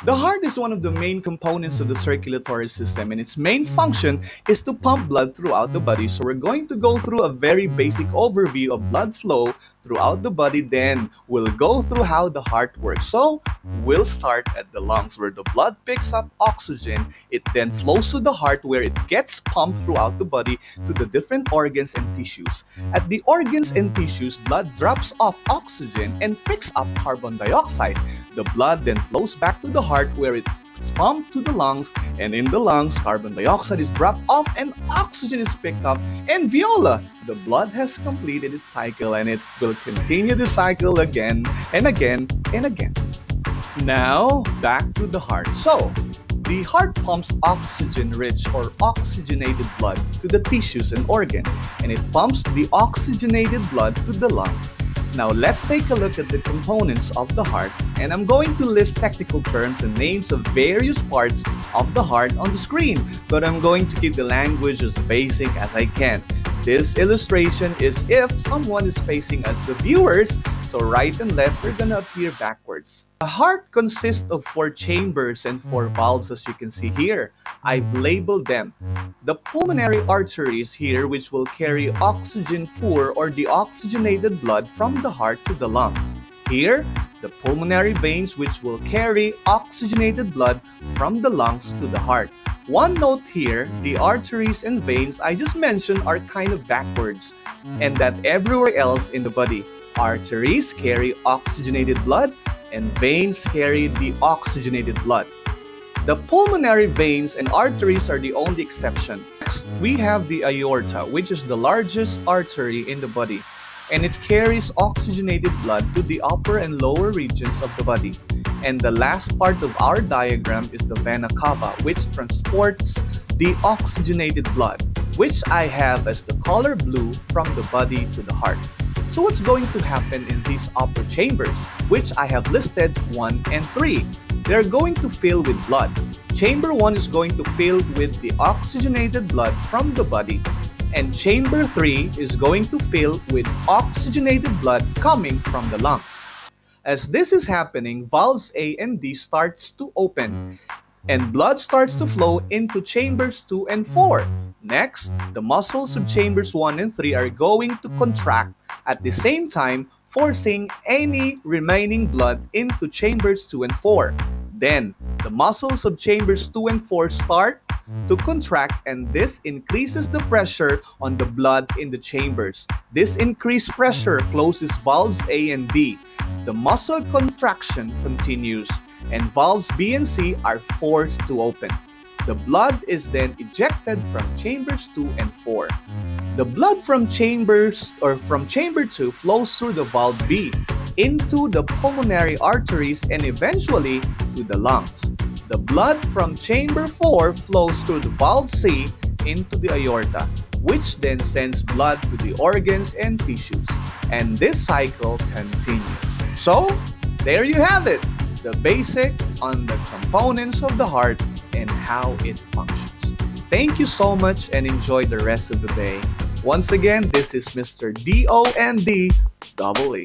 The heart is one of the main components of the circulatory system, and its main function is to pump blood throughout the body. So we're going to go through a very basic overview of blood flow throughout the body, then we'll go through how the heart works. So we'll start at the lungs, where the blood picks up oxygen. It then flows to the heart, where it gets pumped throughout the body to the different organs and tissues. At the organs and tissues, blood drops off oxygen and picks up carbon dioxide. The blood then flows back to the heart, where it's pumped to the lungs, and in the lungs, carbon dioxide is dropped off and oxygen is picked up. And voila! The blood has completed its cycle, and it will continue the cycle again and again and again. Now, back to the heart. So, the heart pumps oxygen-rich or oxygenated blood to the tissues and organ, and it pumps the oxygenated blood to the lungs. Now let's take a look at the components of the heart, and I'm going to list technical terms and names of various parts of the heart on the screen, but I'm going to keep the language as basic as I can. This illustration is if someone is facing us, the viewers, so right and left are gonna appear backwards. The heart consists of 4 chambers and 4 valves, as you can see here. I've labeled them. The pulmonary arteries here, which will carry oxygen poor or deoxygenated blood from the heart to the lungs. Here, the pulmonary veins, which will carry oxygenated blood from the lungs to the heart. One note here, the arteries and veins I just mentioned are kind of backwards, and that everywhere else in the body, arteries carry oxygenated blood and veins carry deoxygenated blood. The pulmonary veins and arteries are the only exception. Next, we have the aorta, which is the largest artery in the body, and it carries oxygenated blood to the upper and lower regions of the body. And the last part of our diagram is the vena cava, which transports the oxygenated blood, which I have as the color blue from the body to the heart. So what's going to happen in these upper chambers, which I have listed 1 and 3? They're going to fill with blood. Chamber 1 is going to fill with the oxygenated blood from the body, and chamber 3 is going to fill with oxygenated blood coming from the lungs. As this is happening, valves A and D starts to open, and blood starts to flow into chambers 2 and 4. Next, the muscles of chambers 1 and 3 are going to contract at the same time, forcing any remaining blood into chambers 2 and 4. Then, the muscles of chambers 2 and 4 start to contract, and this increases the pressure on the blood in the chambers. This increased pressure closes valves A and D. The muscle contraction continues, and valves B and C are forced to open. The blood is then ejected from chambers 2 and 4. The blood from chamber 2 flows through the valve B into the pulmonary arteries and eventually to the lungs. The blood from chamber 4 flows through the valve C into the aorta, which then sends blood to the organs and tissues, and this cycle continues. So, there you have it, the basic on the components of the heart and how it functions. Thank you so much and enjoy the rest of the day. Once again, this is Mr. DOND AA.